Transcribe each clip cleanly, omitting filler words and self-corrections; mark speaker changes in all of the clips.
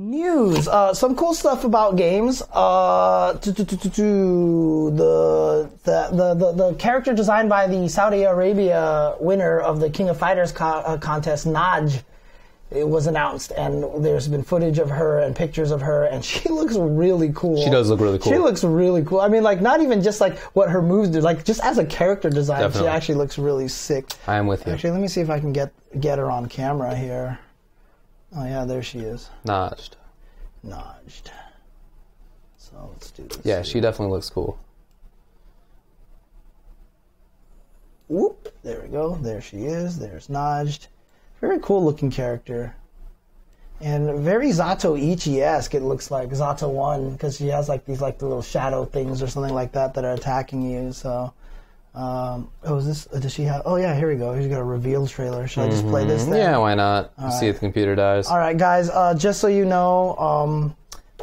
Speaker 1: News. Some cool stuff about games. The character designed by the Saudi Arabia winner of the King of Fighters contest, Najd, it was announced, and there's been footage of her and pictures of her, and she looks really cool.
Speaker 2: She does look really cool.
Speaker 1: She looks really cool. I mean, like, not even just like what her moves do, like just as a character design,
Speaker 2: Definitely.
Speaker 1: she actually looks really sick.
Speaker 2: I am with you.
Speaker 1: Actually, let me see if I can get her on camera here. Oh yeah, there she is.
Speaker 2: Najd.
Speaker 1: So let's do this.
Speaker 2: Yeah, she definitely looks cool.
Speaker 1: Whoop, there we go. There she is. There's Najd. Very cool looking character. And very Zato Ichi-esque, it looks like. Zato 1, because she has like these like the little shadow things or something like that that are attacking you. So, is this, does she have, oh yeah, here we go. Here's got a reveal trailer. Should I just play this then?
Speaker 2: Yeah, why not? See if the computer dies.
Speaker 1: Alright guys, just so you know,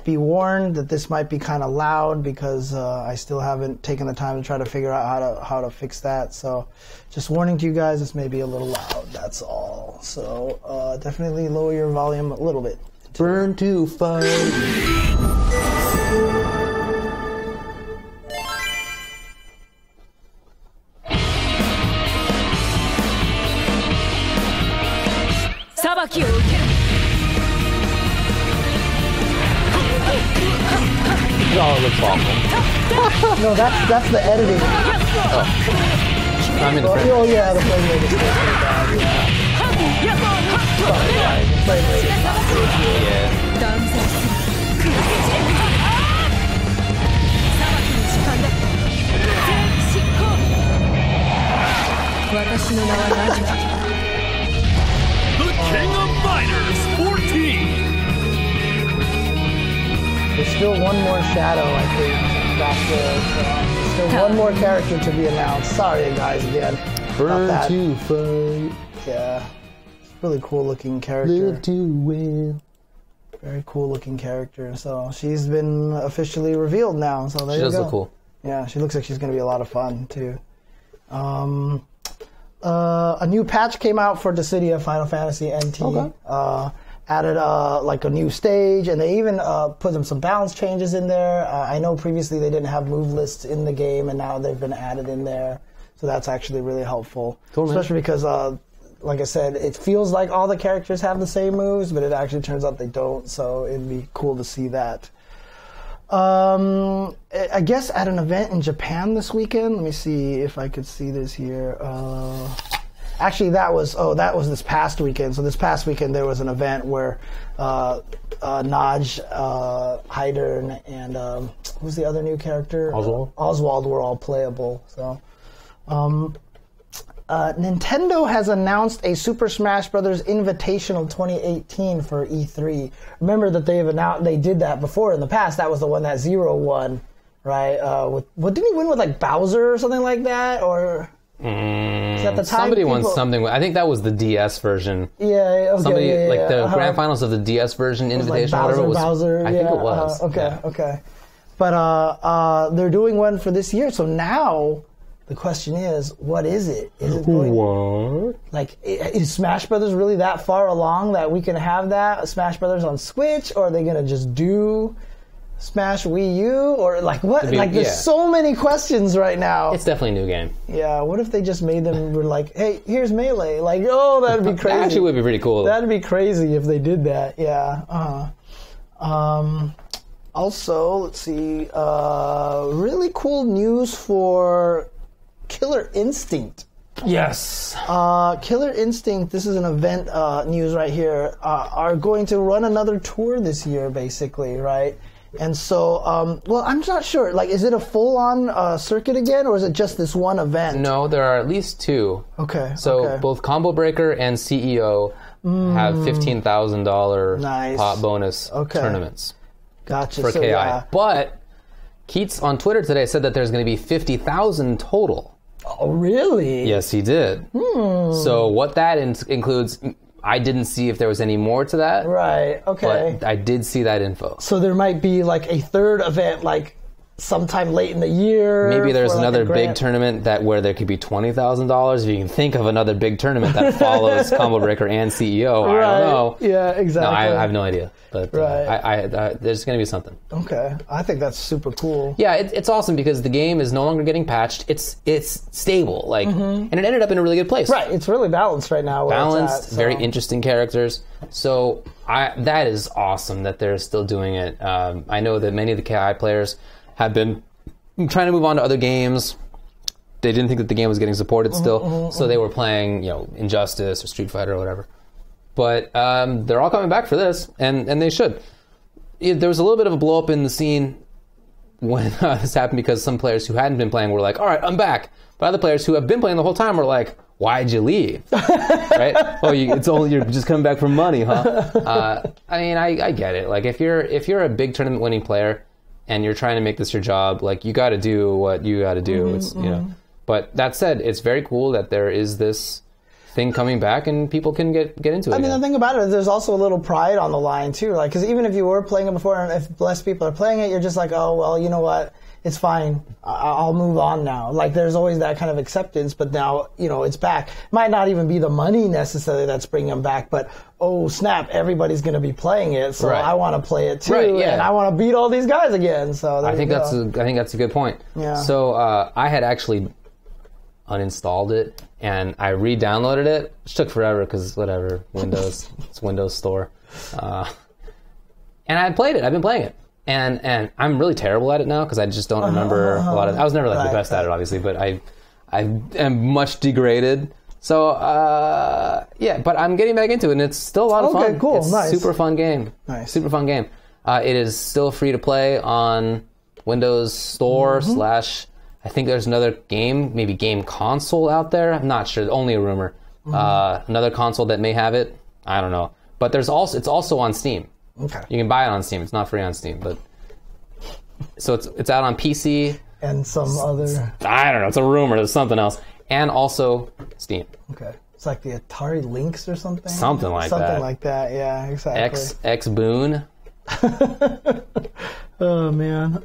Speaker 1: be warned that this might be kind of loud because I still haven't taken the time to try to figure out how to fix that. So just warning to you guys, this may be a little loud, that's all. So definitely lower your volume a little bit.
Speaker 2: Burn to fight. Oh, it looks awful.
Speaker 1: No, that's the editing.
Speaker 2: Oh. I mean the frame.
Speaker 1: Oh yeah, the frame rate is pretty bad. Yeah. Sorry guys, the frame rate is not good.
Speaker 2: Yeah.
Speaker 3: The King of Fighters 14.
Speaker 1: There's still one more shadow, I think, back there. So still one more character to be announced. Sorry, guys, again.
Speaker 2: Burn to fight.
Speaker 1: Yeah. Really cool looking character.
Speaker 2: Live to win.
Speaker 1: Very cool looking character. So she's been officially revealed now. So there you go.
Speaker 2: She does look cool.
Speaker 1: Yeah, she looks like she's going to be a lot of fun, too. A new patch came out for Dissidia Final Fantasy NT.
Speaker 2: Okay.
Speaker 1: Added like a new stage, and they even put some balance changes in there. I know previously they didn't have move lists in the game, and now they've been added in there. So that's actually really helpful. Cool, especially because, like I said, it feels like all the characters have the same moves, but it actually turns out they don't. So it'd be cool to see that. I guess at an event in Japan this weekend. Let me see if I could see this here. Actually, that was this past weekend. So this past weekend there was an event where Najd, Thaiger, and who's the other new character? Oswald were all playable. So Nintendo has announced a Super Smash Bros. Invitational 2018 for E3. Remember that they did that before in the past. That was the one that Zero won, right? Didn't he win with like Bowser or something like that, or? At the time,
Speaker 2: somebody won something. I think that was the DS version.
Speaker 1: Yeah, okay.
Speaker 2: The grand finals of the DS version Invitational,
Speaker 1: like
Speaker 2: whatever it was.
Speaker 1: Bowser,
Speaker 2: I think it was.
Speaker 1: Okay. But they're doing one for this year. So now the question is, what is it? Is it going?
Speaker 2: What?
Speaker 1: Like, is Smash Brothers really that far along that we can have that Smash Brothers on Switch, or are they gonna just do Smash Wii U, or like what? There's so many questions right now.
Speaker 2: It's definitely a new game.
Speaker 1: Yeah, what if they just made them were like, hey, here's Melee? Like, oh, that'd be crazy.
Speaker 2: That actually would be pretty cool.
Speaker 1: That'd be crazy if they did that. Yeah. Also, let's see. Really cool news for Killer Instinct.
Speaker 2: Yes.
Speaker 1: Killer Instinct, this is an event news right here, are going to run another tour this year, basically, right? And so, well, I'm not sure. Like, is it a full-on circuit again, or is it just this one event?
Speaker 2: No, there are at least two.
Speaker 1: Okay.
Speaker 2: So both Combo Breaker and CEO have $15,000 pot bonus tournaments.
Speaker 1: Gotcha.
Speaker 2: For KI. Yeah. But Keats on Twitter today said that there's going to be 50,000 total.
Speaker 1: Oh, really?
Speaker 2: Yes, he did. So what that includes... I didn't see if there was any more to that.
Speaker 1: Right, okay.
Speaker 2: But I did see that info.
Speaker 1: So there might be like a third event, like sometime late in the year.
Speaker 2: Maybe there's another big tournament where there could be $20,000. If you can think of another big tournament that follows Combo Breaker and CEO,
Speaker 1: right.
Speaker 2: I don't know.
Speaker 1: Yeah, exactly.
Speaker 2: No, I have no idea. But
Speaker 1: right.
Speaker 2: There's going to be something.
Speaker 1: Okay, I think that's super cool.
Speaker 2: Yeah, it's awesome because the game is no longer getting patched. It's stable, and it ended up in a really good place.
Speaker 1: Right, it's really balanced right now.
Speaker 2: Balanced, very interesting characters. So that is awesome that they're still doing it. I know that many of the KI players have been trying to move on to other games. They didn't think that the game was getting supported still, so they were playing, Injustice or Street Fighter or whatever. But they're all coming back for this, and they should. There was a little bit of a blow up in the scene when this happened because some players who hadn't been playing were like, "All right, I'm back." But other players who have been playing the whole time were like, "Why'd you leave?" Right? Oh, you're just coming back for money, huh? I mean, I get it. Like if you're a big tournament winning player and you're trying to make this your job, like you got to do what you got to do. But that said, it's very cool that there is this thing coming back and people can get into it.
Speaker 1: I mean, the thing about it is there's also a little pride on the line too. Like, because even if you were playing it before and if less people are playing it, you're just like, oh well, you know what? It's fine. I'll move on now. Like, there's always that kind of acceptance, but now, it's back. It might not even be the money necessarily that's bringing them back, but, oh, snap, everybody's going to be playing it, so I want to play it too, and I want to beat all these guys again. So
Speaker 2: I think that's a good point. Yeah. So I had actually uninstalled it, and I re-downloaded it. It took forever because, whatever, Windows, it's Windows Store. And I played it. I've been playing it. And I'm really terrible at it now because I just don't remember a lot of. I was never the best at it, obviously, but I am much degraded. So but I'm getting back into it, and it's still a lot of fun.
Speaker 1: Okay, cool,
Speaker 2: it's
Speaker 1: nice,
Speaker 2: super fun game.
Speaker 1: Nice,
Speaker 2: super fun game. It is still free to play on Windows Store / I think there's another game, maybe game console out there. I'm not sure. Only a rumor. Another console that may have it. I don't know. But it's also on Steam.
Speaker 1: Okay.
Speaker 2: You can buy it on Steam. It's not free on Steam, but so it's out on PC
Speaker 1: and some other.
Speaker 2: I don't know. It's a rumor. There's something else, and also Steam.
Speaker 1: Okay. It's like the Atari Lynx or something.
Speaker 2: Something like that.
Speaker 1: Something like that. Yeah, exactly.
Speaker 2: X Boon.
Speaker 1: Oh man.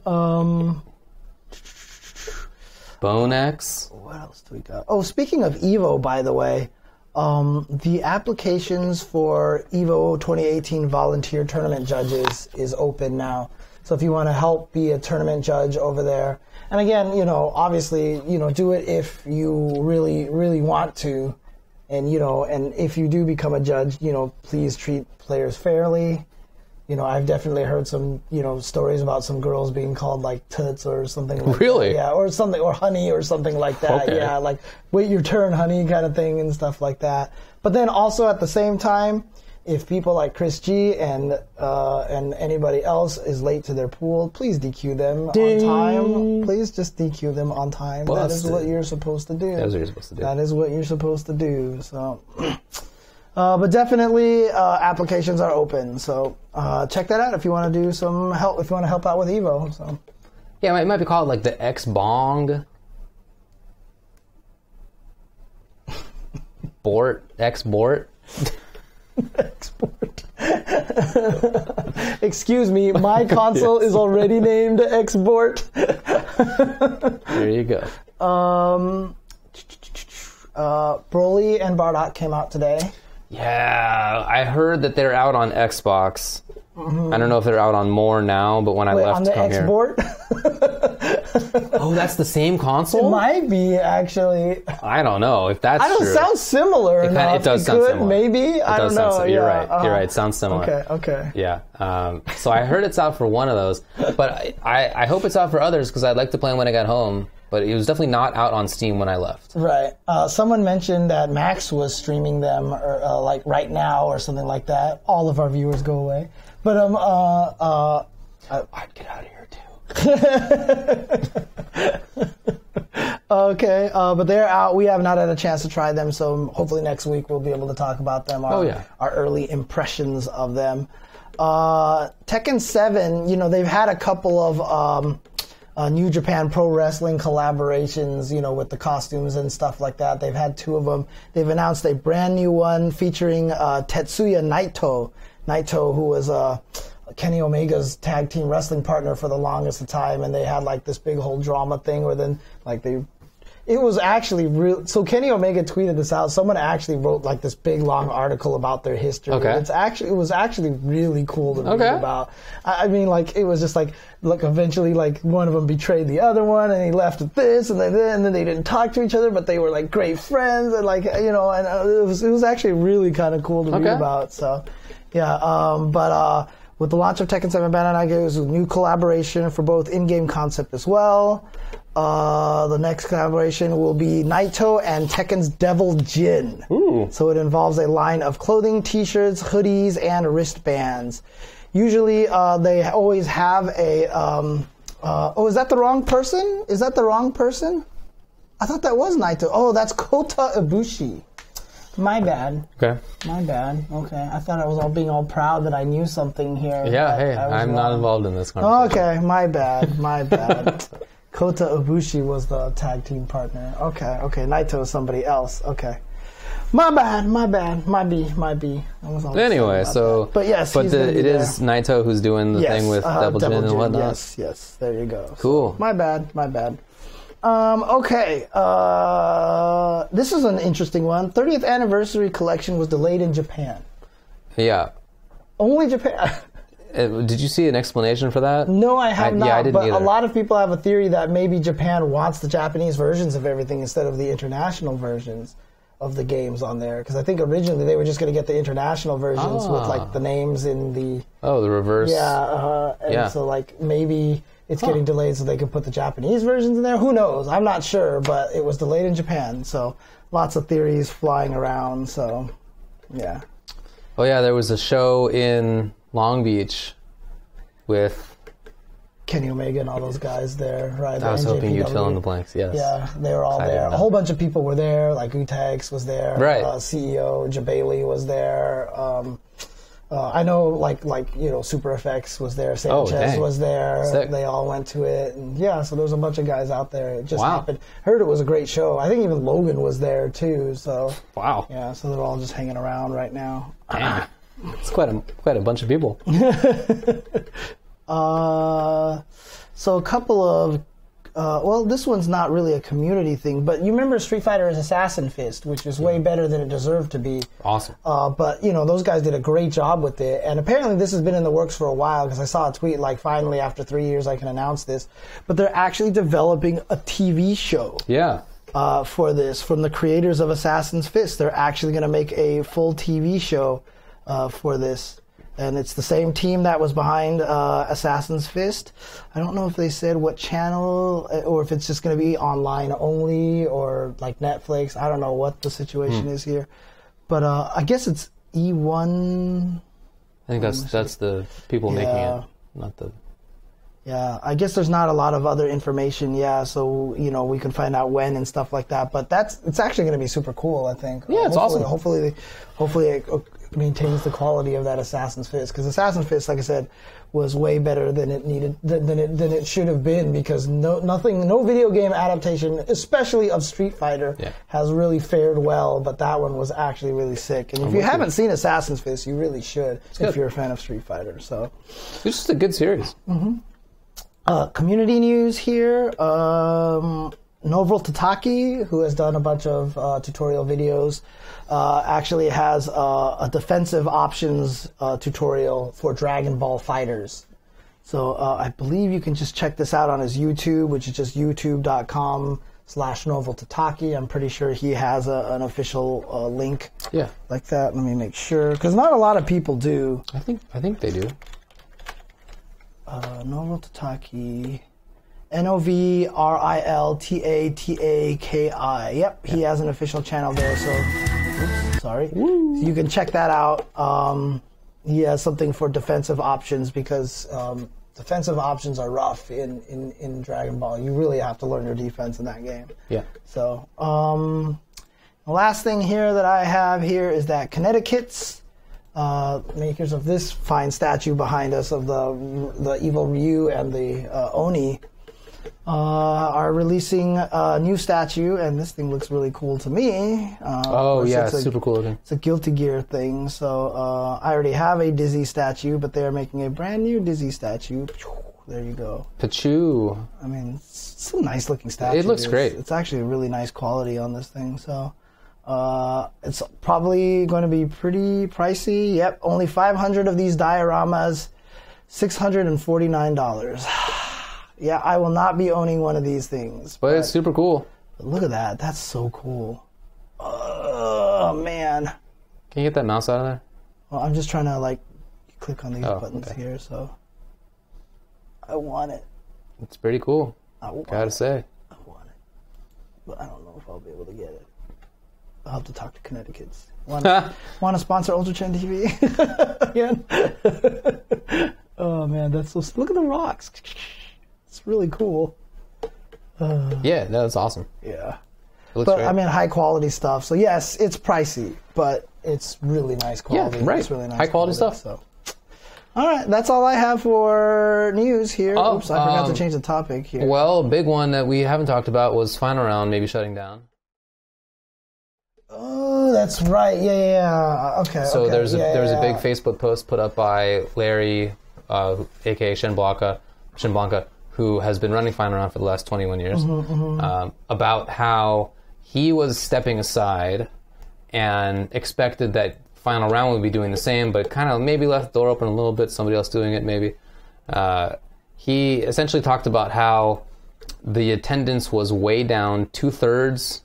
Speaker 2: Bone X.
Speaker 1: What else do we got? Oh, speaking of Evo, by the way. The applications for EVO 2018 volunteer tournament judges is open now. So if you want to help be a tournament judge over there, and again, obviously, do it if you really, really want to, and and if you do become a judge, please treat players fairly. I've definitely heard some, stories about some girls being called like toots or something like
Speaker 2: really?
Speaker 1: that. Yeah, or something, or honey or something like that.
Speaker 2: Okay.
Speaker 1: Yeah, like wait your turn, honey, kind of thing and stuff like that. But then also at the same time, if people like Chris G and anybody else is late to their pool, please DQ them on time. Please just DQ them on time. That is what you're supposed to do.
Speaker 2: That is what you're supposed to do.
Speaker 1: That is what you're supposed to do. So. But definitely, applications are open. So check that out if you want to do some help. If you want to help out with Evo. So
Speaker 2: yeah, it might be called like the X-Bong. Export.
Speaker 1: Excuse me, my console is already named Export.
Speaker 2: There you go.
Speaker 1: Broly and Bardock came out today.
Speaker 2: Yeah, I heard that they're out on Xbox. I don't know if they're out on more now, but when I left
Speaker 1: on the
Speaker 2: come
Speaker 1: Export?
Speaker 2: Oh, that's the same console?
Speaker 1: It might be, actually.
Speaker 2: I don't know if that's true.
Speaker 1: It sounds similar enough.
Speaker 2: It does sound similar.
Speaker 1: Maybe. I don't know.
Speaker 2: You're right. You're right. It sounds similar.
Speaker 1: Okay.
Speaker 2: Yeah. So I heard it's out for one of those, but I hope it's out for others because I'd like to play them when I got home. But it was definitely not out on Steam when I left.
Speaker 1: Right. Someone mentioned that Max was streaming them, or like right now, or something like that. All of our viewers go away. But
Speaker 2: I'd get out of here too.
Speaker 1: Okay. But they're out. We have not had a chance to try them, so hopefully next week we'll be able to talk about them. Our early impressions of them. Tekken 7. They've had a couple of. New Japan Pro Wrestling collaborations, with the costumes and stuff like that. They've had 2 of them. They've announced a brand new one featuring Tetsuya Naito. Naito, who was Kenny Omega's tag team wrestling partner for the longest of time, and they had like this big whole drama thing where then like it was actually real. So Kenny Omega tweeted this out. Someone actually wrote like this big long article about their history.
Speaker 2: Okay.
Speaker 1: It was actually really cool to read about. I mean, like it was just like, look, eventually like one of them betrayed the other one, and he left with this, and then they didn't talk to each other, but they were like great friends, and like and it was actually really kind of cool to read about. So yeah, but with the launch of Tekken 7 Bandai Namco, it was a new collaboration for both in-game concept as well. The next collaboration will be Naito and Tekken's Devil Jin.
Speaker 2: Ooh.
Speaker 1: So it involves a line of clothing, t-shirts, hoodies, and wristbands. Usually, they always have a... is that the wrong person? Is that the wrong person? I thought that was Naito. Oh, that's Kota Ibushi. My bad.
Speaker 2: Okay.
Speaker 1: My bad. Okay. I thought I was being all proud that I knew something here.
Speaker 2: Yeah, hey, I'm not involved in this conversation.
Speaker 1: Okay, my bad. My bad. Kota Ibushi was the tag team partner. Okay. Naito is somebody else. Okay. My bad. Might be.
Speaker 2: Anyway, so...
Speaker 1: But yes,
Speaker 2: it is Naito who's doing the thing with Devil Jin and whatnot?
Speaker 1: Yes. There you go.
Speaker 2: Cool.
Speaker 1: So, my bad. Okay. This is an interesting one. 30th anniversary collection was delayed in Japan.
Speaker 2: Yeah.
Speaker 1: Only Japan.
Speaker 2: Did you see an explanation for that?
Speaker 1: No, I have not.
Speaker 2: Yeah, I didn't
Speaker 1: but
Speaker 2: either.
Speaker 1: A lot of people have a theory that maybe Japan wants the Japanese versions of everything instead of the international versions of the games on there. Because I think originally they were just going to get the international versions with like the names in the...
Speaker 2: Oh, the reverse.
Speaker 1: Yeah. So like maybe it's getting delayed so they can put the Japanese versions in there. Who knows? I'm not sure, but it was delayed in Japan. So lots of theories flying around. So yeah.
Speaker 2: Oh yeah, there was a show in Long Beach with
Speaker 1: Kenny Omega and all those guys there, right?
Speaker 2: I was hoping you'd fill in the blanks. Yes.
Speaker 1: Yeah, they were all there. A whole bunch of people were there. Like Utex was there.
Speaker 2: Right.
Speaker 1: CEO Jabali was there. I know, like Super Effects was there. Sanchez was there.
Speaker 2: Sick.
Speaker 1: They all went to it, and yeah. So there's a bunch of guys out there. It just happened. Heard it was a great show. I think even Logan was there too. So
Speaker 2: wow.
Speaker 1: Yeah. So they're all just hanging around right now.
Speaker 2: Dang. It's quite a bunch of people.
Speaker 1: So a couple of, this one's not really a community thing, but you remember Street Fighter's Assassin Fist, which is way better than it deserved to be.
Speaker 2: Awesome.
Speaker 1: But, those guys did a great job with it, and apparently this has been in the works for a while, because I saw a tweet, like, finally, after 3 years, I can announce this. But they're actually developing a TV show.
Speaker 2: Yeah.
Speaker 1: For this, from the creators of Assassin's Fist. They're actually going to make a full TV show for this. And it's the same team that was behind Assassin's Fist. I don't know if they said what channel, or if it's just going to be online only, or like Netflix. I don't know what the situation is here. But I guess it's E1.
Speaker 2: I think that's the people making it, not the...
Speaker 1: Yeah, I guess there's not a lot of other information, so, we can find out when and stuff like that. But it's actually going to be super cool, I think.
Speaker 2: Yeah, it's awesome.
Speaker 1: Hopefully it maintains the quality of that Assassin's Fist. Because Assassin's Fist, like I said, was way better than it needed, than it should have been. Because no video game adaptation, especially of Street Fighter, has really fared well. But that one was actually really sick. And if you haven't seen Assassin's Fist, you really should if you're a fan of Street Fighter. So
Speaker 2: it's just a good series.
Speaker 1: Mm-hmm. Community news here. Novel Tataki, who has done a bunch of tutorial videos, actually has a defensive options tutorial for Dragon Ball Fighters. So I believe you can just check this out on his YouTube, which is just youtube.com/Novel Tataki. I'm pretty sure he has an official link like that. Let me make sure, because not a lot of people do.
Speaker 2: I think they do.
Speaker 1: Novel Tataki, NOVRILTATAKI. Yep, he has an official channel there. So, sorry. So you can check that out. He has something for defensive options, because defensive options are rough in Dragon Ball. You really have to learn your defense in that game.
Speaker 2: Yeah.
Speaker 1: So, the last thing here that I have here is that Connecticut's makers of this fine statue behind us of the evil Ryu and the Oni are releasing a new statue, and this thing looks really cool to me.
Speaker 2: It's super cool looking.
Speaker 1: It's a Guilty Gear thing. So I already have a Dizzy statue, but they are making a brand new Dizzy statue. There you go.
Speaker 2: Pachoo.
Speaker 1: I mean, it's a nice looking statue.
Speaker 2: It looks great.
Speaker 1: It's actually a really nice quality on this thing. So it's probably going to be pretty pricey. Yep, only 500 of these dioramas, $649. Yeah, I will not be owning one of these things.
Speaker 2: But it's super cool.
Speaker 1: Look at that. That's so cool. Oh, man.
Speaker 2: Can you get that mouse out of there?
Speaker 1: Well, I'm just trying to, click on these buttons here, so... I want it.
Speaker 2: It's pretty cool. Gotta say.
Speaker 1: I want it. But I don't know if I'll be able to get it. I'll have to talk to Connecticut's. Want to sponsor Ultra Chen TV again? Oh, man, that's so... Look at the rocks. It's really cool.
Speaker 2: Yeah, that's awesome.
Speaker 1: Yeah.
Speaker 2: It looks great.
Speaker 1: I mean, high quality stuff. So yes, it's pricey, but it's really nice quality.
Speaker 2: Yeah, right.
Speaker 1: It's really nice
Speaker 2: high quality stuff.
Speaker 1: So. All right, that's all I have for news here.
Speaker 2: Oh,
Speaker 1: Oops, I forgot to change the topic here.
Speaker 2: Well, a big one that we haven't talked about was Final Round maybe shutting down.
Speaker 1: Oh, that's right. Yeah. Okay.
Speaker 2: So
Speaker 1: okay.
Speaker 2: there was a big Facebook post put up by Larry, aka Shen Blanca, who has been running Final Round for the last 21 years, about how he was stepping aside and expected that Final Round would be doing the same, but kind of maybe left the door open a little bit, somebody else doing it maybe. He essentially talked about how the attendance was way down 2/3.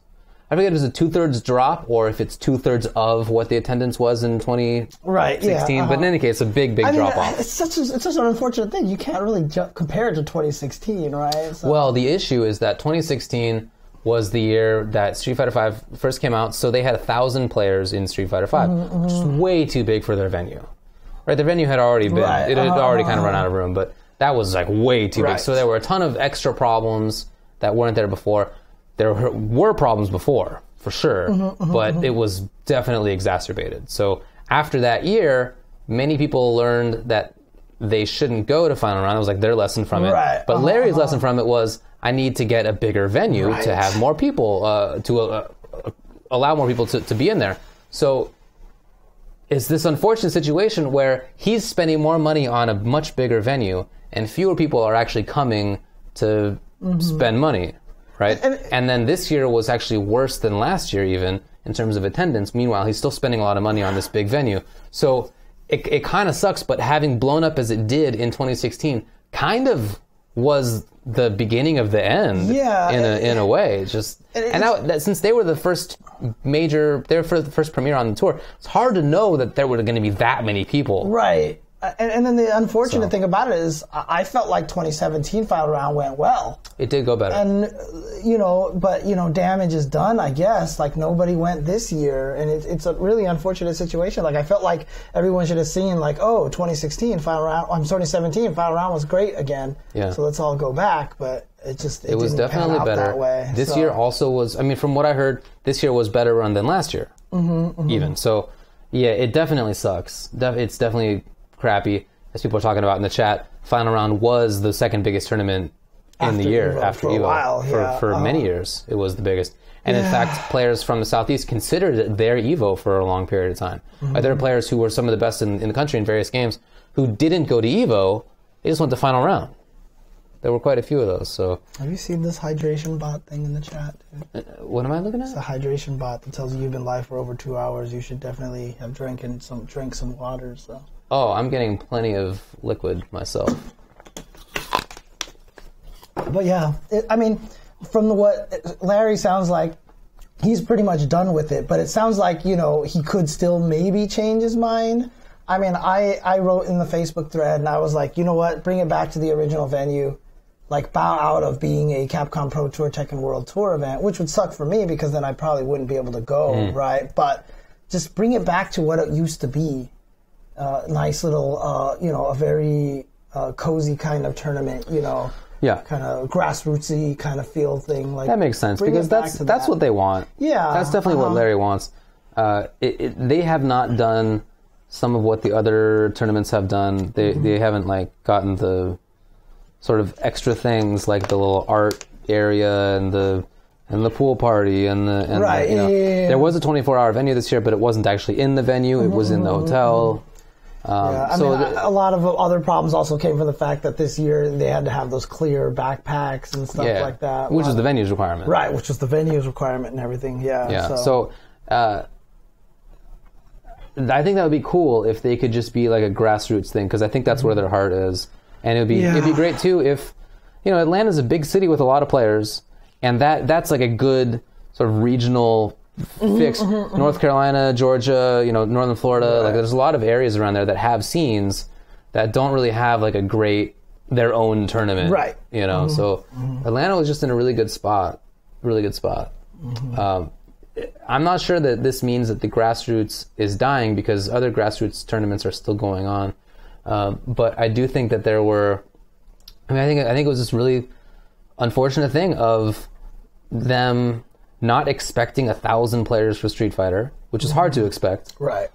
Speaker 2: I forget if it's a 2/3 drop or if it's 2/3 of what the attendance was in 2016. But in any case, a big drop off.
Speaker 1: It's such an unfortunate thing. You can't really compare it to 2016, right? So.
Speaker 2: Well, the issue is that 2016 was the year that Street Fighter V first came out, so they had 1,000 players in Street Fighter V, which is way too big for their venue. Right, the venue had already been, it had already kind of run out of room, but that was way too big. So there were a ton of extra problems that weren't there before. There were problems before, for sure, but it was definitely exacerbated. So after that year, many people learned that they shouldn't go to Final Round. It was their lesson from it. But Larry's lesson from it was, I need to get a bigger venue to have more people, to allow more people to be in there. So it's this unfortunate situation where he's spending more money on a much bigger venue, and fewer people are actually coming to spend money. Right, and then this year was actually worse than last year, even in terms of attendance. Meanwhile, he's still spending a lot of money on this big venue. So it kind of sucks. But having blown up as it did in 2016, kind of was the beginning of the end.
Speaker 1: Yeah,
Speaker 2: in a way. And now since they were the first the first premiere on the tour, it's hard to know that there were going to be that many people.
Speaker 1: Right. And then the unfortunate thing about it is I felt like 2017 Final Round went well.
Speaker 2: It did go better.
Speaker 1: And, damage is done, I guess. Nobody went this year. And it's a really unfortunate situation. I felt like everyone should have seen, 2016 Final Round, 2017 Final Round was great again.
Speaker 2: Yeah.
Speaker 1: So let's all go back. But it
Speaker 2: was definitely better.
Speaker 1: That way,
Speaker 2: this year also was, from what I heard, this year was better run than last year. Even. So, yeah, it definitely sucks. It's definitely crappy, as people are talking about in the chat. Final Round was the second biggest tournament in the year after EVO. For many years, it was the biggest. And in fact, players from the Southeast considered it their EVO for a long period of time. There are players who were some of the best in the country in various games who didn't go to EVO, they just went to Final Round. There were quite a few of those. So,
Speaker 1: have you seen this hydration bot thing in the chat?
Speaker 2: What am I looking at?
Speaker 1: It's a hydration bot that tells you you've been live for over 2 hours. You should definitely have drink some water. So.
Speaker 2: Oh, I'm getting plenty of liquid myself.
Speaker 1: But yeah, from what Larry sounds like, he's pretty much done with it. But it sounds like, he could still maybe change his mind. I wrote in the Facebook thread and I was like, you know what, bring it back to the original venue. Bow out of being a Capcom Pro Tour Tekken World Tour event, which would suck for me because then I probably wouldn't be able to go, right? But just bring it back to what it used to be. Nice little, a very cozy kind of tournament, kind of grassrootsy kind of feel thing.
Speaker 2: That makes sense because that's what they want.
Speaker 1: Yeah,
Speaker 2: that's definitely what Larry wants. They have not done some of what the other tournaments have done. They haven't gotten the sort of extra things like the little art area and the pool party and
Speaker 1: Right, yeah.
Speaker 2: There was a 24-hour venue this year, but it wasn't actually in the venue. It was in the hotel.
Speaker 1: I mean, a lot of other problems also came from the fact that this year they had to have those clear backpacks and stuff like that.
Speaker 2: Which is the venue's requirement.
Speaker 1: Right, which was the venue's requirement and everything,
Speaker 2: Yeah, so I think that would be cool if they could just be like a grassroots thing, because I think that's where their heart is. And it'd be great, too, if, Atlanta's a big city with a lot of players, and that's like a good sort of regional fix. North Carolina, Georgia, Northern Florida, like there's a lot of areas around there that have scenes that don't really have like their own tournament.
Speaker 1: Right.
Speaker 2: So Atlanta was just in a really good spot. I'm not sure that this means that the grassroots is dying, because other grassroots tournaments are still going on. But I do think that there were, I think it was this really unfortunate thing of them not expecting 1,000 players for Street Fighter, which is hard to expect.
Speaker 1: Right.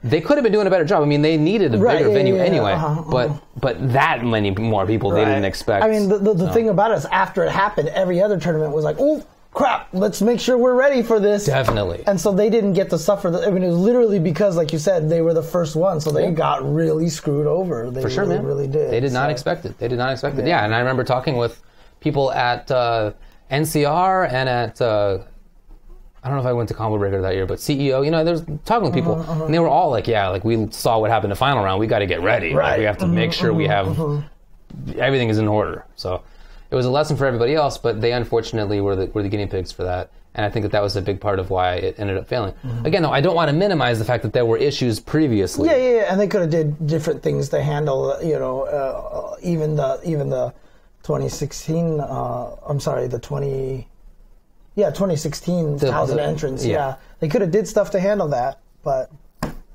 Speaker 2: They could have been doing a better job. I mean, they needed a bigger venue anyway, but that many more people they didn't expect.
Speaker 1: I mean, the thing about it is, after it happened, every other tournament was like, oh, crap, let's make sure we're ready for this.
Speaker 2: Definitely.
Speaker 1: And so they didn't get to suffer. It was literally because, like you said, they were the first one, so they got really screwed over. They really did.
Speaker 2: They did not expect it. Yeah, and I remember talking with people at NCR and at... I don't know if I went to Combo Breaker that year, but CEO, there's talking with people, and they were all like, we saw what happened in the final round. We got to get ready.
Speaker 1: Right.
Speaker 2: Like, we have to make sure we have everything is in order. So it was a lesson for everybody else, but they unfortunately were the guinea pigs for that. And I think that was a big part of why it ended up failing. Again, though, I don't want to minimize the fact that there were issues previously.
Speaker 1: Yeah, and they could have did different things to handle, even the 2016. I'm sorry, the 2016 1,000 entrants. Yeah, they could have did stuff to handle that, but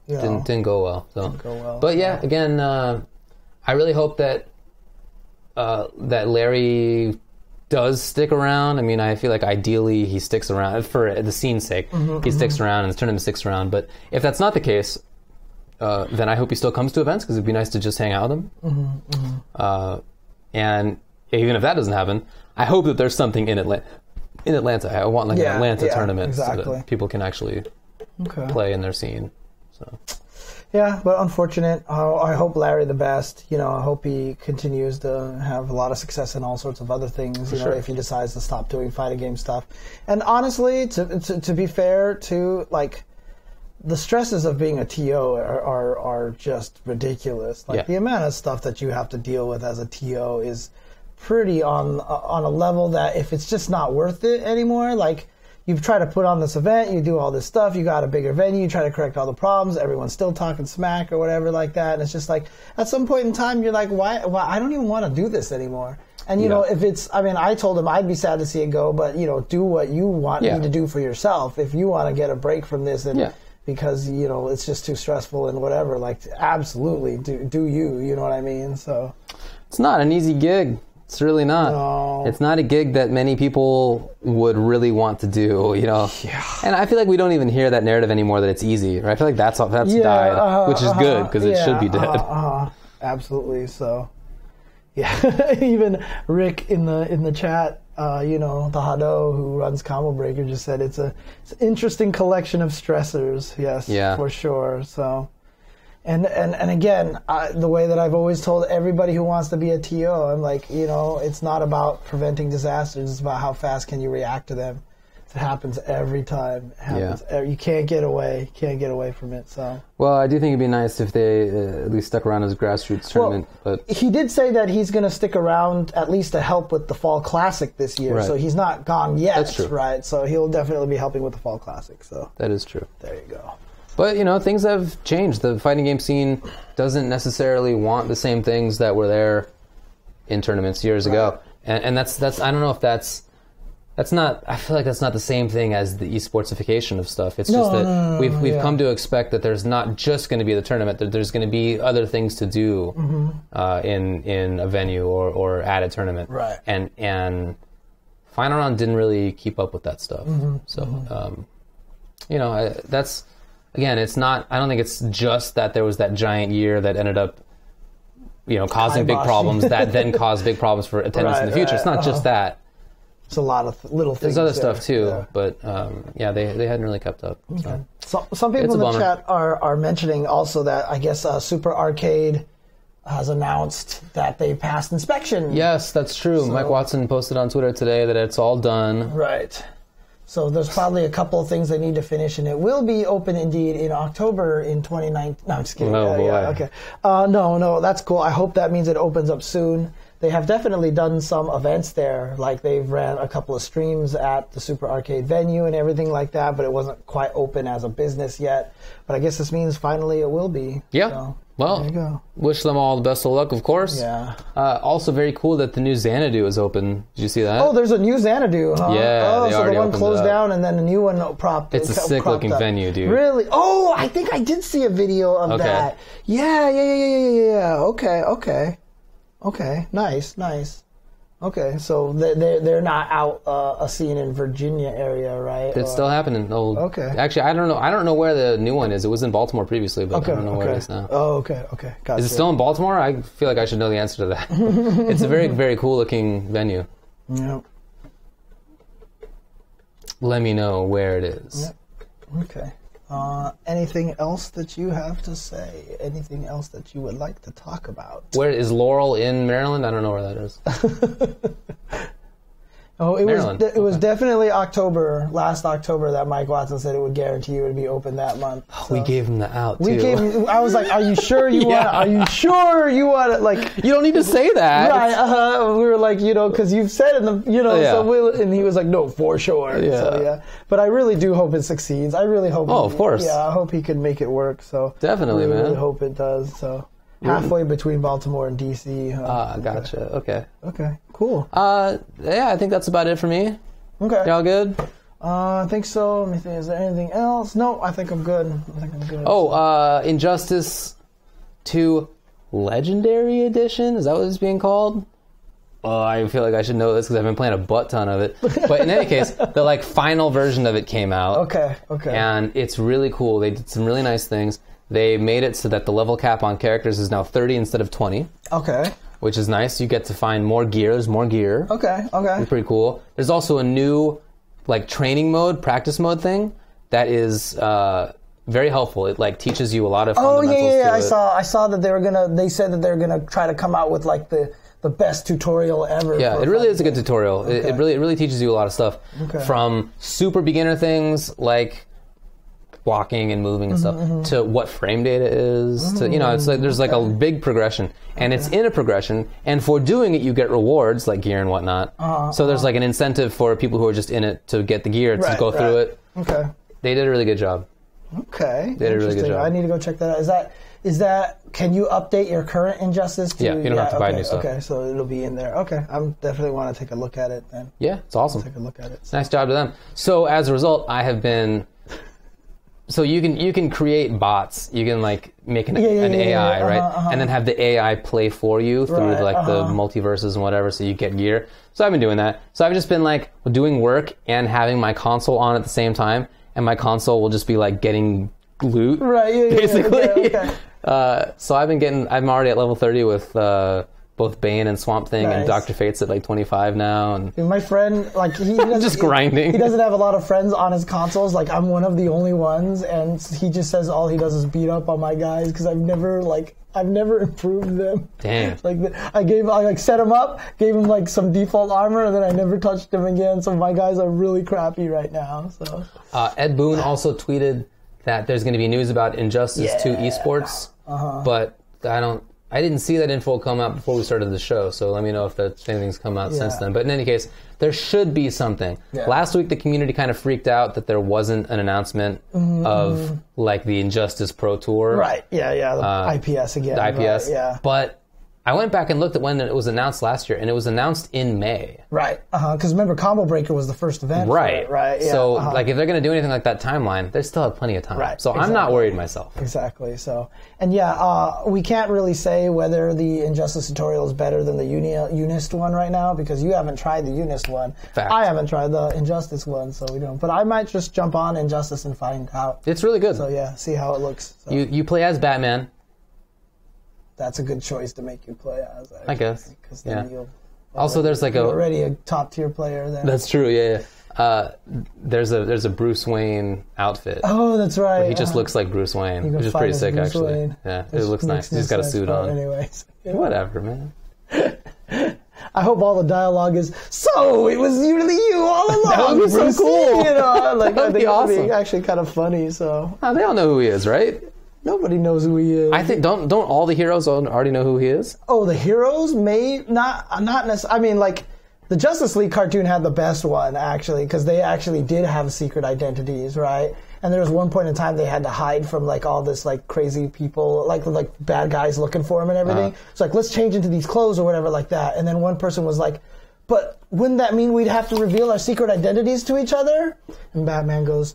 Speaker 2: didn't go well. So.
Speaker 1: Didn't go well.
Speaker 2: But yeah, again, I really hope that that Larry does stick around. I mean, I feel like ideally he sticks around for the scene's sake. He sticks around and the tournament sticks around. But if that's not the case, then I hope he still comes to events, because it'd be nice to just hang out with him. And even if that doesn't happen, I hope that there's something in Atlanta. I want like an Atlanta tournament so that people can actually play in their scene. So.
Speaker 1: Yeah, but unfortunate. I hope Larry the best. I hope he continues to have a lot of success in all sorts of other things. If he decides to stop doing fighting game stuff. And honestly, to be fair, to like, the stresses of being a TO are just ridiculous. Like the amount of stuff that you have to deal with as a TO is pretty on a level that if it's just not worth it anymore, like you try to put on this event, you do all this stuff, you got a bigger venue, you try to correct all the problems, everyone's still talking smack or whatever like that, and it's just like at some point in time you're like, why I don't even want to do this anymore. And if it's, I told him I'd be sad to see it go, but do what you want me to do for yourself. If you want to get a break from this and because it's just too stressful and whatever, like absolutely do you know what I mean? So
Speaker 2: it's not an easy gig. It's really not.
Speaker 1: No.
Speaker 2: It's not a gig that many people would really want to do,
Speaker 1: Yeah.
Speaker 2: And I feel like we don't even hear that narrative anymore that it's easy. Right? I feel like that's died, which is good, because it should be dead.
Speaker 1: Absolutely. So, yeah. Even Rick in the chat, the Hado who runs Combo Breaker just said it's an interesting collection of stressors. Yes, for sure. So. And again, the way that I've always told everybody who wants to be a TO, I'm like, it's not about preventing disasters. It's about how fast can you react to them. It happens every time. You can't get away. From it. So.
Speaker 2: Well, I do think it'd be nice if they at least stuck around as a grassroots tournament. But
Speaker 1: he did say that he's going to stick around at least to help with the Fall Classic this year.
Speaker 2: Right.
Speaker 1: So he's not gone yet.
Speaker 2: That's true.
Speaker 1: Right? So he'll definitely be helping with the Fall Classic. So
Speaker 2: that is true.
Speaker 1: There you go.
Speaker 2: But, things have changed. The fighting game scene doesn't necessarily want the same things that were there in tournaments years ago. And that's I don't know if that's not, I feel like that's not the same thing as the esportsification of stuff. It's just that we've come to expect that there's not just going to be the tournament, that there's going to be other things to do in a venue or at a tournament.
Speaker 1: Right.
Speaker 2: And Final Round didn't really keep up with that stuff. So, that's... Again, it's not. I don't think it's just that there was that giant year that ended up causing big problems that then cause big problems for attendance in the future. It's not just that.
Speaker 1: It's a lot of little things.
Speaker 2: There's other stuff too, but they hadn't really kept up.
Speaker 1: Okay. So some people in the chat are mentioning also that I guess Super Arcade has announced that they passed inspection.
Speaker 2: Yes, that's true. So, Mike Watson posted on Twitter today that it's all done.
Speaker 1: Right. So there's probably a couple of things they need to finish, and it will be open indeed in October in 2019. No, I'm just kidding.
Speaker 2: Oh, boy.
Speaker 1: Okay. No, that's cool. I hope that means it opens up soon. They have definitely done some events there, like they've ran a couple of streams at the Super Arcade venue and everything like that, but it wasn't quite open as a business yet. But I guess this means finally it will be.
Speaker 2: Yeah.
Speaker 1: So,
Speaker 2: well,
Speaker 1: there you go.
Speaker 2: Wish them all the best of luck, of course.
Speaker 1: Yeah.
Speaker 2: Also very cool that the new Xanadu is open. Did you see that?
Speaker 1: Oh, there's a new Xanadu, huh?
Speaker 2: Yeah,
Speaker 1: Oh, so the one closed down and then a new one propped.
Speaker 2: It's a sick-looking venue, dude.
Speaker 1: Really? Oh, I think I did see a video of that. Yeah. Okay. Nice. Okay, so they're not out a scene in Virginia area, right?
Speaker 2: It's still happening.
Speaker 1: Okay.
Speaker 2: Actually, I don't know where the new one is. It was in Baltimore previously, but I don't know where it is now.
Speaker 1: Oh, okay. Gotcha.
Speaker 2: Is it still in Baltimore? I feel like I should know the answer to that. It's a very, very cool looking venue.
Speaker 1: Yep.
Speaker 2: Let me know where it is.
Speaker 1: Yep. Okay. Anything else that you have to say? Anything else that you would like to talk about?
Speaker 2: Where is Laurel in Maryland? I don't know where that is.
Speaker 1: It was definitely last October that Mike Watson said it would guarantee it would be open that month.
Speaker 2: So. We gave him the out too.
Speaker 1: I was like, "Are you sure you want? Are you sure you want it?" Like,
Speaker 2: you don't need to say that,
Speaker 1: right? We were like, because you've said in the, so and he was like, "No, for sure."
Speaker 2: Yeah.
Speaker 1: So, yeah. But I really do hope it succeeds. I really hope.
Speaker 2: Oh, of course.
Speaker 1: Yeah, I hope he can make it work. So
Speaker 2: definitely,
Speaker 1: I
Speaker 2: man.
Speaker 1: I hope it does. So. Halfway between Baltimore and DC.
Speaker 2: Gotcha. Okay.
Speaker 1: Cool.
Speaker 2: Yeah, I think that's about it for me.
Speaker 1: Okay.
Speaker 2: Y'all good?
Speaker 1: I think so. Let me think. Is there anything else? No, I think I'm good.
Speaker 2: Oh, Injustice 2 Legendary Edition? Is that what it's being called? Oh, I feel like I should know this because I've been playing a butt ton of it. But in any case, the final version of it came out.
Speaker 1: Okay.
Speaker 2: And it's really cool. They did some really nice things. They made it so that the level cap on characters is now 30 instead of 20.
Speaker 1: Okay.
Speaker 2: Which is nice. You get to find more gear. There's more gear.
Speaker 1: Okay.
Speaker 2: It's pretty cool. There's also a new training mode, practice mode thing that is very helpful. It teaches you a lot of fundamentals.
Speaker 1: Oh yeah. I saw that they said that they're gonna try to come out with the best tutorial ever.
Speaker 2: Yeah, it really is a good tutorial. Okay. It really teaches you a lot of stuff.
Speaker 1: Okay.
Speaker 2: From super beginner things like walking and moving and stuff to what frame data is to it's like there's a big progression and it's in a progression, and for doing it you get rewards like gear and whatnot. So there's an incentive for people who are just in it to get the gear to go through it.
Speaker 1: Okay.
Speaker 2: They did a really good job.
Speaker 1: Okay.
Speaker 2: They did a really good job.
Speaker 1: I need to go check that out. Is that can you update your current Injustice to...
Speaker 2: Yeah, you don't have to buy new stuff.
Speaker 1: Okay, so it'll be in there. Okay, I definitely want to take a look at it then.
Speaker 2: Yeah, it's awesome.
Speaker 1: Take a look at it.
Speaker 2: Nice job to them. So as a result, I have been... So you can create bots. You can make an AI, right? And then have the AI play for you through the multiverses and whatever, so you get gear. So I've been doing that. So I've just been doing work and having my console on at the same time, and my console will just be getting loot,
Speaker 1: right?
Speaker 2: Basically.
Speaker 1: Okay.
Speaker 2: So I'm already at level 30 with both Bane and Swamp Thing, and Dr. Fate's at 25 now. And
Speaker 1: my friend, he doesn't,
Speaker 2: just grinding.
Speaker 1: He doesn't have a lot of friends on his consoles. I'm one of the only ones, and he just says all he does is beat up on my guys because I've never improved them.
Speaker 2: Damn.
Speaker 1: I set him up, gave him some default armor, and then I never touched him again. So my guys are really crappy right now. So
Speaker 2: Ed Boon also tweeted that there's going to be news about Injustice 2 Esports, but I didn't see that info come out before we started the show, so let me know if anything's come out since then. But in any case, there should be something. Yeah. Last week, the community kind of freaked out that there wasn't an announcement of the Injustice Pro Tour.
Speaker 1: Right. Yeah. The IPS again.
Speaker 2: The IPS.
Speaker 1: Right, yeah.
Speaker 2: But I went back and looked at when it was announced last year, and it was announced in May.
Speaker 1: Right. Because remember, Combo Breaker was the first event.
Speaker 2: Right.
Speaker 1: Right. Yeah.
Speaker 2: So, if they're going to do anything like that timeline, they still have plenty of time.
Speaker 1: Right.
Speaker 2: So I'm not worried myself.
Speaker 1: Exactly. So, and we can't really say whether the Injustice tutorial is better than the Unist one right now because you haven't tried the Unist one.
Speaker 2: Fact.
Speaker 1: I haven't tried the Injustice one, so we don't. But I might just jump on Injustice and find out.
Speaker 2: It's really good.
Speaker 1: So yeah, see how it looks. So.
Speaker 2: You play as Batman.
Speaker 1: that's a good choice to make you play as.
Speaker 2: I guess.
Speaker 1: Because then you'll
Speaker 2: Also, there's like
Speaker 1: you're already a top tier player then.
Speaker 2: That's true. Yeah. There's a Bruce Wayne outfit.
Speaker 1: Oh, that's right.
Speaker 2: He just looks like Bruce Wayne, which is pretty sick,
Speaker 1: Bruce
Speaker 2: actually.
Speaker 1: Wayne.
Speaker 2: Yeah, it looks nice. He's got a suit on.
Speaker 1: Anyways.
Speaker 2: Whatever, man.
Speaker 1: I hope all the dialogue is, so it was really you all along.
Speaker 2: That would be so
Speaker 1: Bruce
Speaker 2: cool.
Speaker 1: Lee," like,
Speaker 2: That would
Speaker 1: I think
Speaker 2: be
Speaker 1: it would
Speaker 2: awesome.
Speaker 1: be actually kind of funny, so.
Speaker 2: Oh, they all know who he is, right?
Speaker 1: Nobody knows who he is.
Speaker 2: I think don't all the heroes already know who he is?
Speaker 1: Oh, the heroes may not necessarily. I mean, like, the Justice League cartoon had the best one, actually, because they actually did have secret identities, right? And there was one point in time they had to hide from, like, all this, like, crazy people, like bad guys looking for him and everything. It's like, let's change into these clothes or whatever like that. And then one person was like, but wouldn't that mean we'd have to reveal our secret identities to each other? And Batman goes,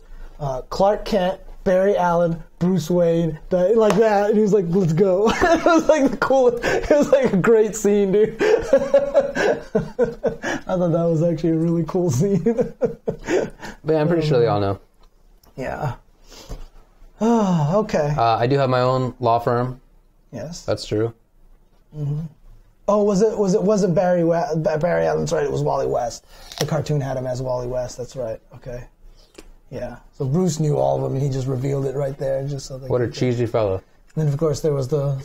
Speaker 1: Clark Kent, Barry Allen, Bruce Wayne, like that. And he was like, let's go. It was like the coolest. It was like a great scene, dude. I thought that was actually a really cool scene.
Speaker 2: But yeah, I'm pretty sure they all know.
Speaker 1: Yeah. Oh, okay.
Speaker 2: I do have my own law firm.
Speaker 1: Yes.
Speaker 2: That's true.
Speaker 1: Mm-hmm. Oh, wasn't Barry Allen's right? It was Wally West. The cartoon had him as Wally West. That's right. Okay. Yeah. So Bruce knew all of them, and he just revealed it right there, just so.
Speaker 2: What a cheesy fellow.
Speaker 1: And then, of course, there was the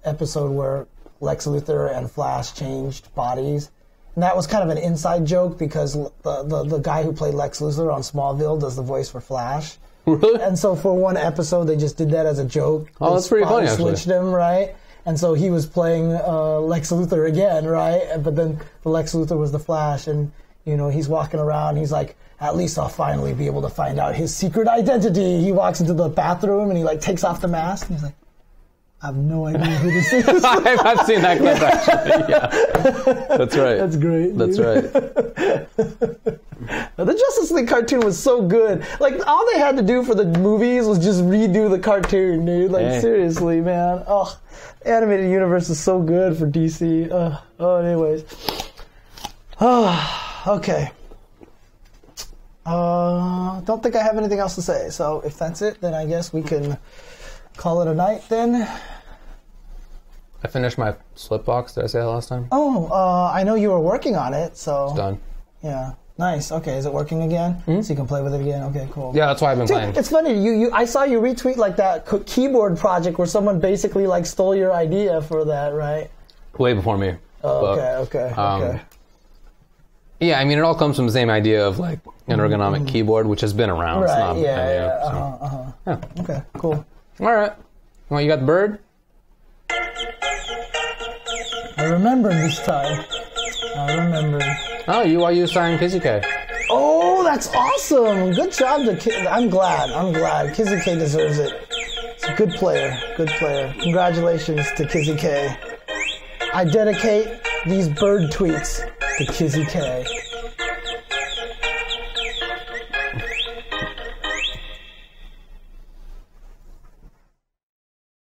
Speaker 1: episode where Lex Luthor and Flash changed bodies, and that was kind of an inside joke because the guy who played Lex Luthor on Smallville does the voice for Flash.
Speaker 2: Really?
Speaker 1: And so for one episode, they just did that as a joke.
Speaker 2: Oh, that's pretty funny, actually.
Speaker 1: Switched him, right? And so he was playing Lex Luthor again, right? But then the Lex Luthor was the Flash, and he's walking around. He's like, at least I'll finally be able to find out his secret identity. He walks into the bathroom and he like takes off the mask. And he's like, I have no idea who this is.
Speaker 2: I've seen that clip actually. Yeah, that's right.
Speaker 1: That's great.
Speaker 2: That's
Speaker 1: dude.
Speaker 2: right.
Speaker 1: The Justice League cartoon was so good. Like, all they had to do for the movies was just redo the cartoon, dude. Like, seriously, man. Oh, the animated universe is so good for DC. Anyways. Okay. Don't think I have anything else to say. So if that's it, then I guess we can call it a night then.
Speaker 2: I finished my slip box. Did I say that last time?
Speaker 1: Oh, I know you were working on it, so.
Speaker 2: It's done.
Speaker 1: Yeah. Nice. Okay, is it working again? Mm-hmm. So you can play with it again? Okay, cool.
Speaker 2: Yeah, that's why I've been playing.
Speaker 1: It's funny, I saw you retweet like that keyboard project where someone basically like stole your idea for that, right?
Speaker 2: Way before me.
Speaker 1: Oh, okay.
Speaker 2: Yeah, I mean, it all comes from the same idea of like an ergonomic keyboard, which has been around.
Speaker 1: Right,
Speaker 2: It's not
Speaker 1: yeah.
Speaker 2: Yeah.
Speaker 1: Okay, cool.
Speaker 2: All right. Well, you got the bird?
Speaker 1: I remembered this time.
Speaker 2: Oh, you signed Kizuke.
Speaker 1: Oh, that's awesome. Good job to I'm glad. Kizuke deserves it. He's a good player. Congratulations to Kizuke. I dedicate these bird tweets to Kizuke.